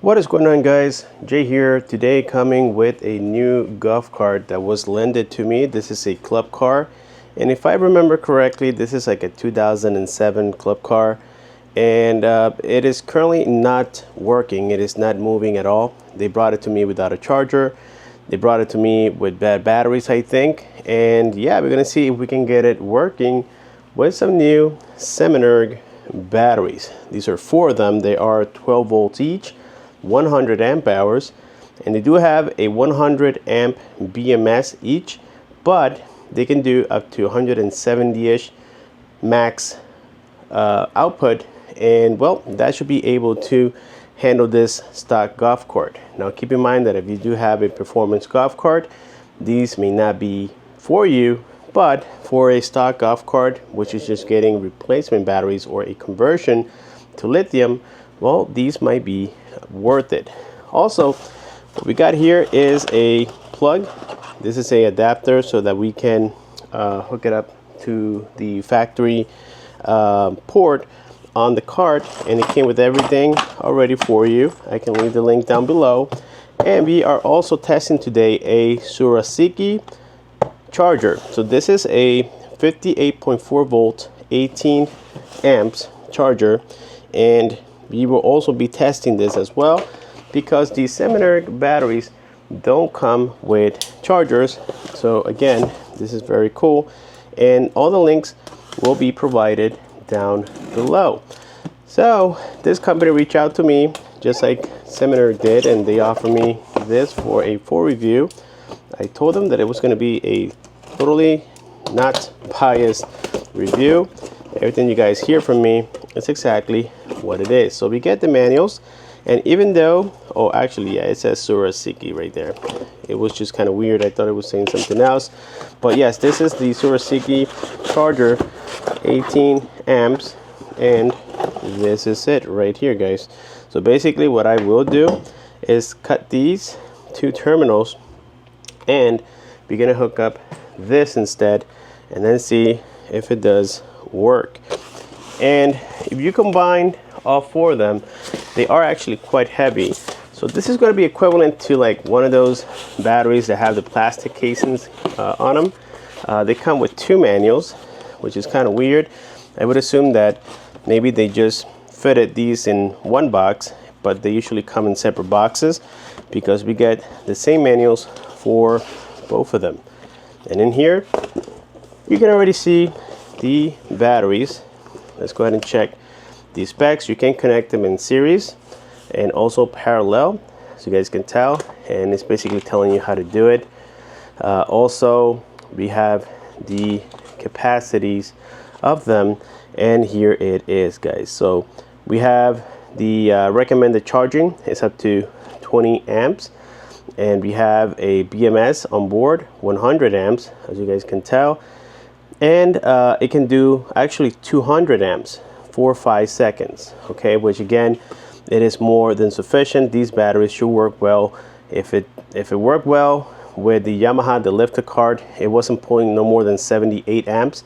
What is going on, guys? Jay here, today coming with a new golf cart that was lended to me. This is a club car, and if I remember correctly, this is like a 2007 club car, and it is currently not working. It is not moving at all. They brought it to me without a charger. They brought it to me with bad batteries, I think, and yeah, we're gonna see if we can get it working with some new SEMENERG batteries. These are 4 of them. They are 12 volts each, 100 amp hours, and they do have a 100 amp BMS each, but they can do up to 170-ish max output, and well, that should be able to handle this stock golf cart. Now keep in mind that if you do have a performance golf cart, these may not be for you, but for a stock golf cart, which is just getting replacement batteries or a conversion to lithium, well, these might be worth it. Also, what we got here is a plug. This is a adapter so that we can hook it up to the factory port on the cart, and it came with everything already for you. I can leave the link down below. And we are also testing today a Suraziki charger. So this is a 58.4 volt 18 amps charger, and we will also be testing this as well because the SEMENERG batteries don't come with chargers. So again, this is very cool, and all the links will be provided down below. So this company reached out to me just like SEMENERG did, and they offered me this for a full review. I told them that it was going to be a totally not biased review. Everything you guys hear from me is exactly what it is. So we get the manuals, and even though, oh actually yeah, it says Suraziki right there. It was just kind of weird. I thought it was saying something else, but yes, this is the Suraziki charger, 18 amps, and this is it right here, guys. So basically what I will do is cut these 2 terminals, and we're gonna hook up this instead and then see if it does work. And if you combine all 4 of them, they are actually quite heavy. So this is going to be equivalent to like one of those batteries that have the plastic casings on them. They come with 2 manuals, which is kind of weird. I would assume that maybe they just fitted these in one box, but they usually come in separate boxes because we get the same manuals for both of them. And in here you can already see the batteries. Let's go ahead and check the specs. You can connect them in series and also parallel, so you guys can tell, and it's basically telling you how to do it. Also, we have the capacities of them, and here it is, guys. So we have the recommended charging is up to 20 amps, and we have a BMS on board 100 amps, as you guys can tell, and it can do actually 200 amps for 5 seconds, okay, which again, it is more than sufficient. These batteries should work well. If it worked well with the Yamaha, the lifter cart, it wasn't pulling no more than 78 amps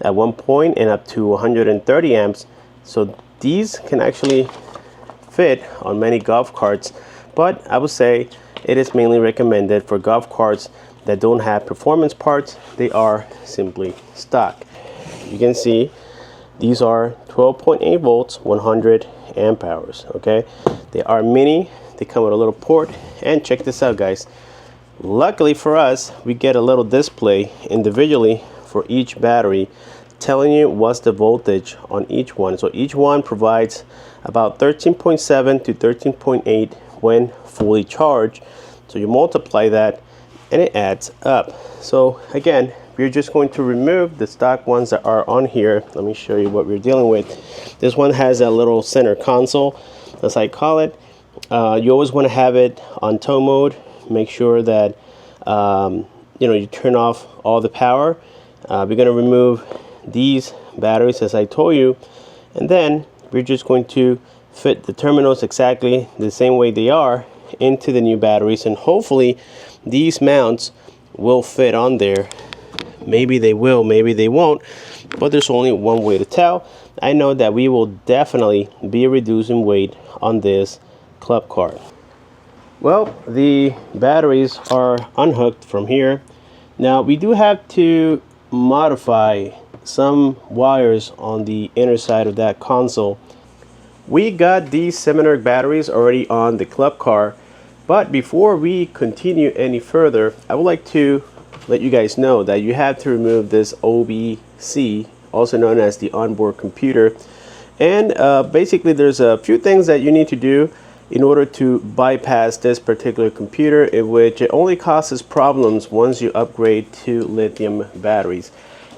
at one point and up to 130 amps. So these can actually fit on many golf carts, but I would say it is mainly recommended for golf carts that don't have performance parts. They are simply stock. You can see these are 12.8 volts, 100 amp hours. Okay, they are mini. They come with a little port, and check this out, guys. Luckily for us, we get a little display individually for each battery telling you what's the voltage on each one. So each one provides about 13.7 to 13.8 when fully charged. So you multiply that and it adds up. So again, we're just going to remove the stock ones that are on here. Let me show you what we're dealing with. This one has a little center console, as I call it. You always want to have it on tow mode. Make sure that you turn off all the power. We're going to remove these batteries, as I told you, and then we're just going to fit the terminals exactly the same way they are into the new batteries, and hopefully these mounts will fit on there. Maybe they will, maybe they won't, but there's only one way to tell. I know that we will definitely be reducing weight on this club card. Well, the batteries are unhooked from here. Now we do have to modify some wires on the inner side of that console. We got these SEMENERG batteries already on the club car, but before we continue any further, I would like to let you guys know that you have to remove this OBC, also known as the onboard computer. And basically there's a few things that you need to do in order to bypass this particular computer, in which it only causes problems once you upgrade to lithium batteries.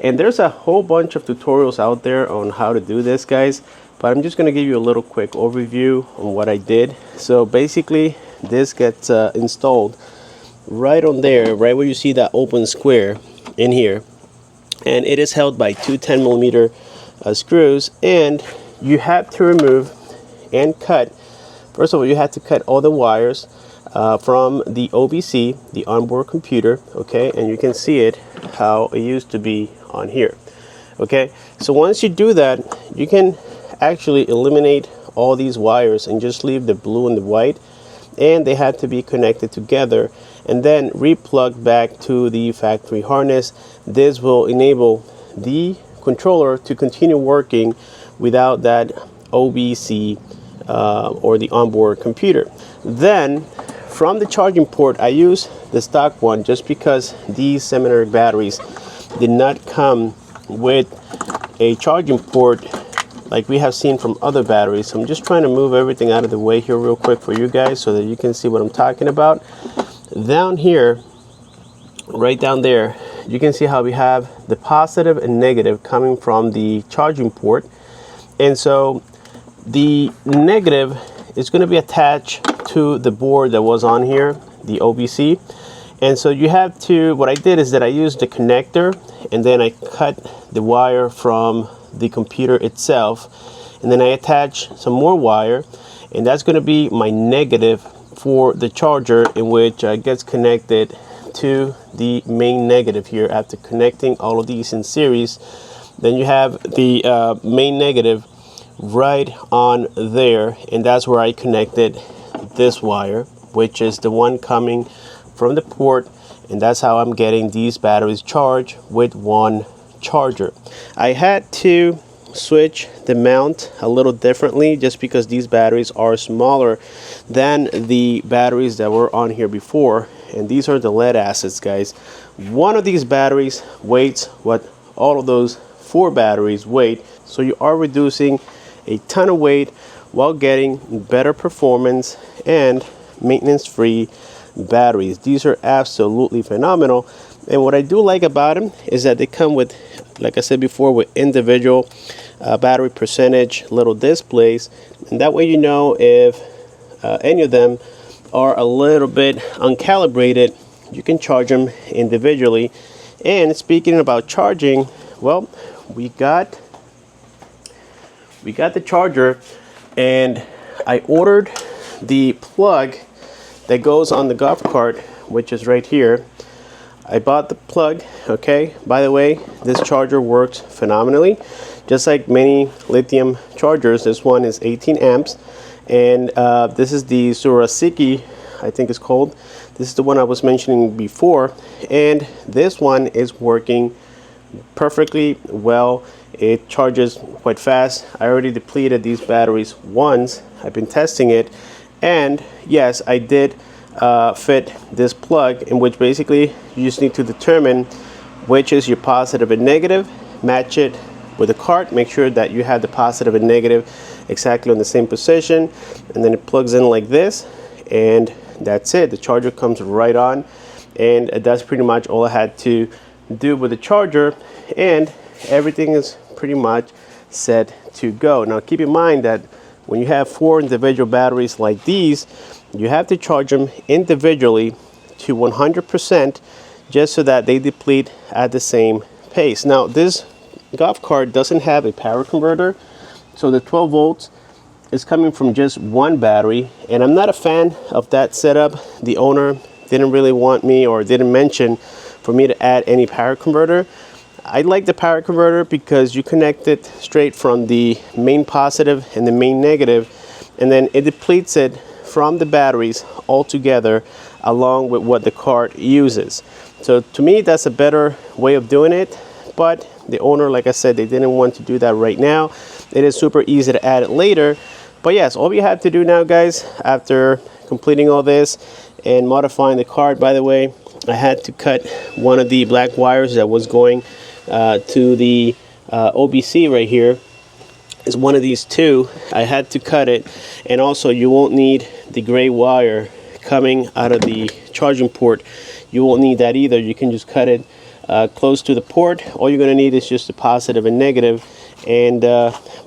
And there's a whole bunch of tutorials out there on how to do this, guys, but I'm just going to give you a little quick overview on what I did. So basically this gets installed right on there, right where you see that open square in here, and it is held by two 10mm screws. And you have to remove and cut, first of all, you have to cut all the wires from the OBC, the onboard computer, okay? And you can see it how it used to be on here, okay? So once you do that, you can actually eliminate all these wires and just leave the blue and the white, and they have to be connected together and then re-plugged back to the factory harness. This will enable the controller to continue working without that OBC or the onboard computer. Then from the charging port, I use the stock one just because these SEMENERG batteries did not come with a charging port like we have seen from other batteries. So I'm just trying to move everything out of the way here real quick for you guys so that you can see what I'm talking about. Down here, right down there, you can see how we have the positive and negative coming from the charging port. And so the negative is going to be attached to the board that was on here, the OBC. And so you have to, what I did is that I used the connector and then I cut the wire from the computer itself, and then I attach some more wire, and that's going to be my negative for the charger, in which gets connected to the main negative here. After connecting all of these in series, then you have the main negative right on there, and that's where I connected this wire, which is the one coming from the port, and that's how I'm getting these batteries charged with one charger. I had to switch the mount a little differently just because these batteries are smaller than the batteries that were on here before, and these are the lead acids, guys. One of these batteries weighs what all of those 4 batteries weight, so you are reducing a ton of weight while getting better performance and maintenance-free batteries. These are absolutely phenomenal. And what I do like about them is that they come with, like I said before, with individual battery percentage little displays, and that way you know if any of them are a little bit uncalibrated, you can charge them individually. And speaking about charging, well, we got the charger, and I ordered the plug that goes on the golf cart, which is right here. I bought the plug, okay? By the way, this charger works phenomenally. Just like many lithium chargers, this one is 18 amps. And this is the Suraziki, I think it's called. This is the one I was mentioning before. And this one is working perfectly well. It charges quite fast. I already depleted these batteries once. I've been testing it. And yes, I did fit this plug, in which basically you just need to determine which is your positive and negative, match it with the cart, make sure that you have the positive and negative exactly on the same position, and then it plugs in like this, and that's it. The charger comes right on, and that's pretty much all I had to do with the charger, and everything is pretty much set to go. Now keep in mind that when you have 4 individual batteries like these, you have to charge them individually to 100% just so that they deplete at the same pace. Now this golf cart doesn't have a power converter, so the 12 volts is coming from just one battery, and I'm not a fan of that setup. The owner didn't really want me, or didn't mention for me to add any power converter. I like the power converter because you connect it straight from the main positive and the main negative, and then it depletes it from the batteries altogether along with what the cart uses. So to me, that's a better way of doing it, but the owner, like I said, they didn't want to do that right now. It is super easy to add it later. But yes, all we have to do now, guys, after completing all this and modifying the cart, by the way, I had to cut one of the black wires that was going to the OBC right here. Is one of these two. I had to cut it, and also you won't need the gray wire coming out of the charging port. You won't need that either. You can just cut it close to the port. All you're going to need is just a positive and negative, and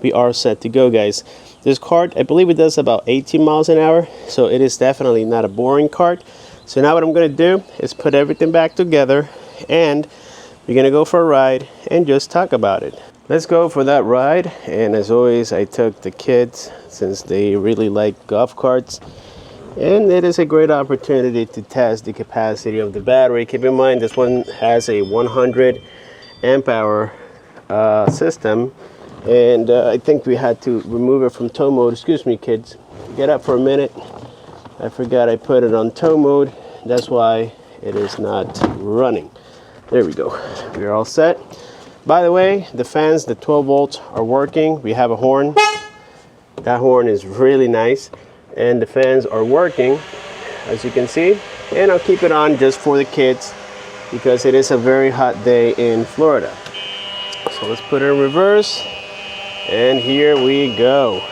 we are set to go, guys. This cart, I believe it does about 18 miles an hour, so it is definitely not a boring cart. So now what I'm going to do is put everything back together, and we're going to go for a ride and just talk about it. Let's go for that ride. And as always, I took the kids since they really like golf carts, and it is a great opportunity to test the capacity of the battery. Keep in mind, this one has a 100 amp hour system, and I think we had to remove it from tow mode. Excuse me, kids, get up for a minute. I forgot I put it on tow mode. That's why it is not running. There we go. We're all set. By the way, the fans, the 12 volts are working. We have a horn. That horn is really nice. And the fans are working, as you can see. And I'll keep it on just for the kids because it is a very hot day in Florida. So let's put it in reverse. And here we go.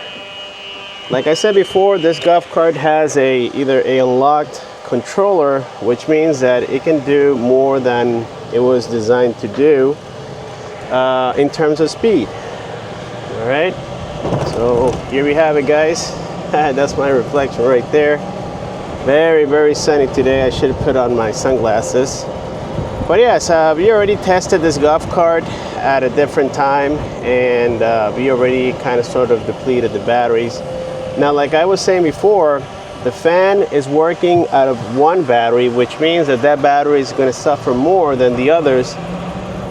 Like I said before, this golf cart has either a unlocked controller, which means that it can do more than it was designed to do. In terms of speed. All right, so here we have it, guys. That's my reflection right there. Very, very sunny today. I should have put on my sunglasses. But yes, we already tested this golf cart at a different time, and we already kind of sort of depleted the batteries. Now, like I was saying before, the fan is working out of one battery, which means that that battery is going to suffer more than the others.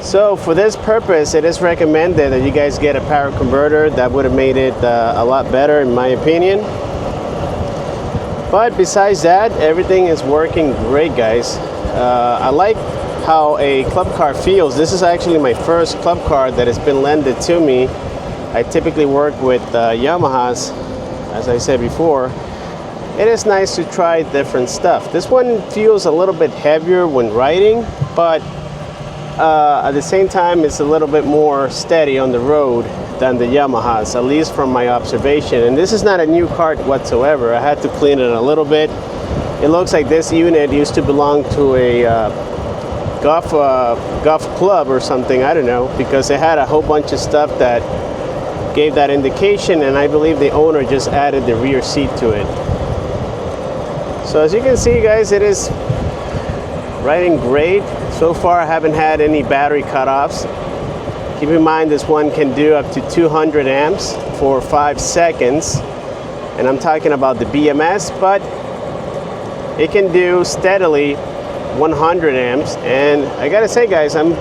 So for this purpose, it is recommended that you guys get a power converter. That would have made it a lot better, in my opinion. But besides that, everything is working great, guys. I like how a club car feels. This is actually my first club car that has been lended to me. I typically work with Yamahas, as I said before. It is nice to try different stuff. This one feels a little bit heavier when riding, but at the same time, it's a little bit more steady on the road than the Yamahas, at least from my observation. And this is not a new cart whatsoever. I had to clean it a little bit. It looks like this unit used to belong to a golf club or something, I don't know, because it had a whole bunch of stuff that gave that indication, and I believe the owner just added the rear seat to it. So as you can see, guys, it is riding great. So far, I haven't had any battery cutoffs. Keep in mind, this one can do up to 200 amps for 5 seconds. And I'm talking about the BMS, but it can do steadily 100 amps. And I gotta say, guys, I'm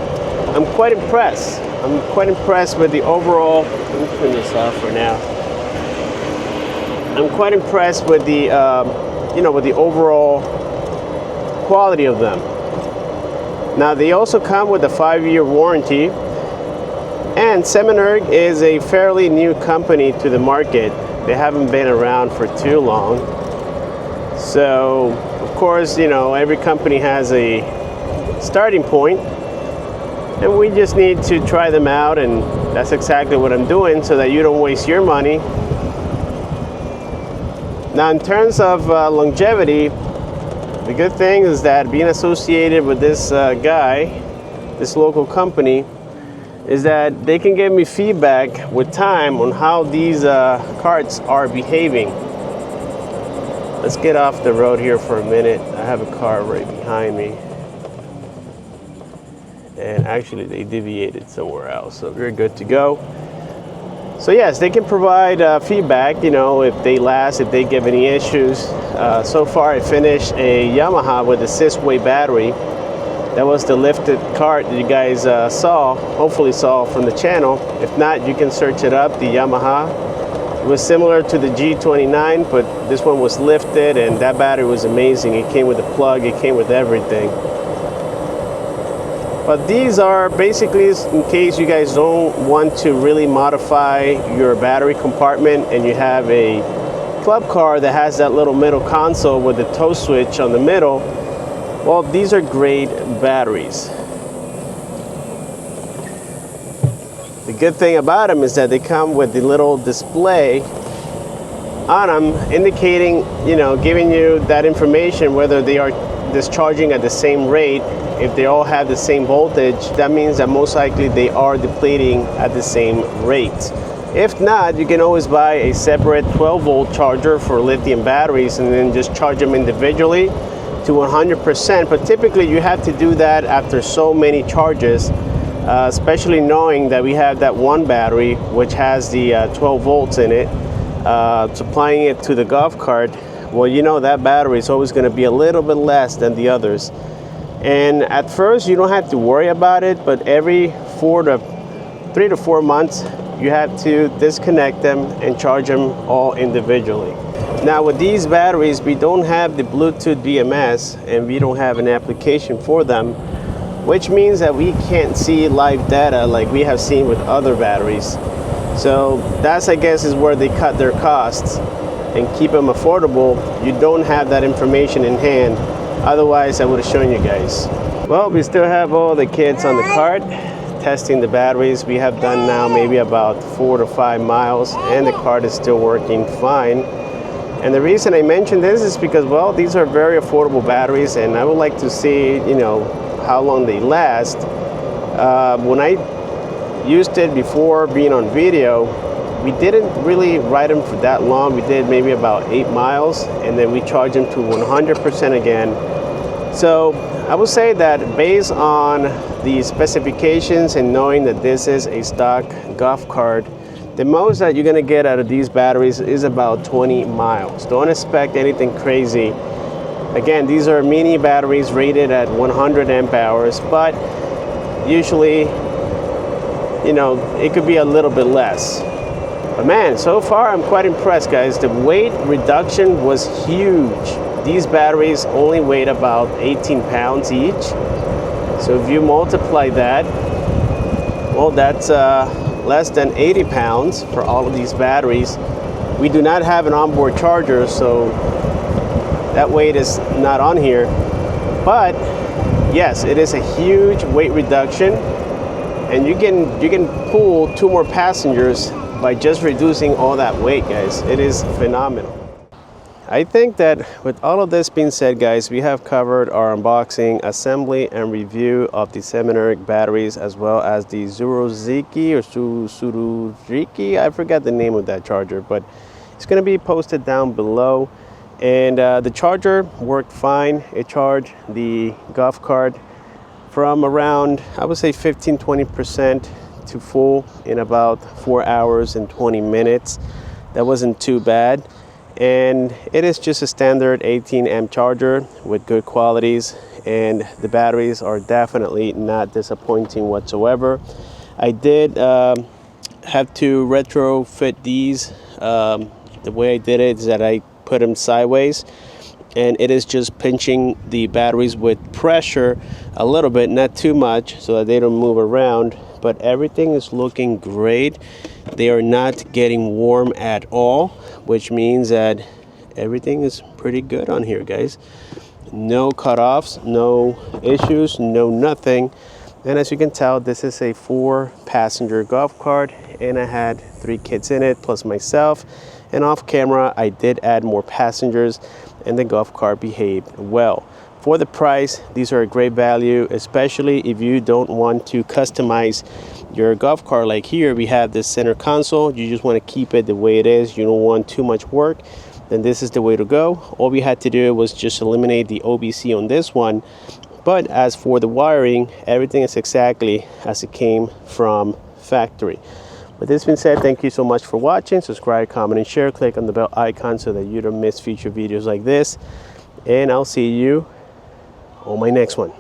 quite impressed. I'm quite impressed with the overall, let me turn this off for now. I'm quite impressed with the, with the overall quality of them. Now, they also come with a 5-year warranty, and SEMENERG is a fairly new company to the market. They haven't been around for too long. So, of course, every company has a starting point, and we just need to try them out, and that's exactly what I'm doing so that you don't waste your money. Now, in terms of longevity, the good thing is that being associated with this guy, this local company, is that they can give me feedback with time on how these carts are behaving. Let's get off the road here for a minute. I have a car right behind me. And actually they deviated somewhere else, so we're good to go. So yes, they can provide feedback, if they last, if they give any issues. So far I finished a Yamaha with a 6-way battery. That was the lifted cart that you guys hopefully saw from the channel. If not, you can search it up, the Yamaha It was similar to the G29, but this one was lifted, and that battery was amazing. It came with a plug, it came with everything. But these are basically in case you guys don't want to really modify your battery compartment and you have a club car that has that little middle console with the toe switch on the middle. Well, these are great batteries. The good thing about them is that they come with the little display on them indicating, giving you that information whether they are discharging at the same rate. If they all have the same voltage, that means that most likely they are depleting at the same rate. If not, you can always buy a separate 12-volt charger for lithium batteries and then just charge them individually to 100%. But typically you have to do that after so many charges, especially knowing that we have that one battery which has the 12 volts in it, supplying it to the golf cart. Well, that battery is always going to be a little bit less than the others. And at first you don't have to worry about it, but every 3 to 4 months you have to disconnect them and charge them all individually. Now with these batteries, we don't have the Bluetooth BMS and we don't have an application for them, which means that we can't see live data like we have seen with other batteries. So that's, I guess, is where they cut their costs and keep them affordable. You don't have that information in hand. Otherwise, I would have shown you guys. Well, we still have all the kids on the cart testing the batteries. We have done now maybe about 4 to 5 miles and the cart is still working fine. And the reason I mention this is because, well, these are very affordable batteries and I would like to see, how long they last. When I used it before being on video, we didn't really ride them for that long. We did maybe about 8 miles and then we charged them to 100% again. So I would say that based on the specifications and knowing that this is a stock golf cart, the most that you're gonna get out of these batteries is about 20 miles. Don't expect anything crazy. Again, these are mini batteries rated at 100 amp hours, but usually, it could be a little bit less. But man, so far I'm quite impressed, guys. The weight reduction was huge. These batteries only weighed about 18 pounds each. So if you multiply that, well, that's less than 80 pounds for all of these batteries. We do not have an onboard charger, so that weight is not on here. But yes, it is a huge weight reduction, and you can pull 2 more passengers by just reducing all that weight, guys. It is phenomenal. I think that with all of this being said, guys, we have covered our unboxing, assembly, and review of the SEMENERG batteries, as well as the Suraziki or Suraziki. I forgot the name of that charger, but it's going to be posted down below. And the charger worked fine. It charged the golf cart from around, I would say 15-20% to full in about 4 hours and 20 minutes. That wasn't too bad. And it is just a standard 18 amp charger with good qualities, and the batteries are definitely not disappointing whatsoever. I did have to retrofit these. The way I did it is that I put them sideways, and it is just pinching the batteries with pressure a little bit, not too much, so that they don't move around. But everything is looking great. They are not getting warm at all, which means that everything is pretty good on here, guys. No cutoffs, no issues, no nothing. And as you can tell, this is a 4-passenger golf cart, and I had 3 kids in it plus myself. And off camera, I did add more passengers, and the golf cart behaved well. For the price, these are a great value, especially if you don't want to customize your golf cart. Like here, we have this center console. You just want to keep it the way it is. You don't want too much work. Then this is the way to go. All we had to do was just eliminate the OBC on this one. But as for the wiring, everything is exactly as it came from factory. With this being said, thank you so much for watching. Subscribe, comment, and share. Click on the bell icon so that you don't miss future videos like this. And I'll see you on my next one.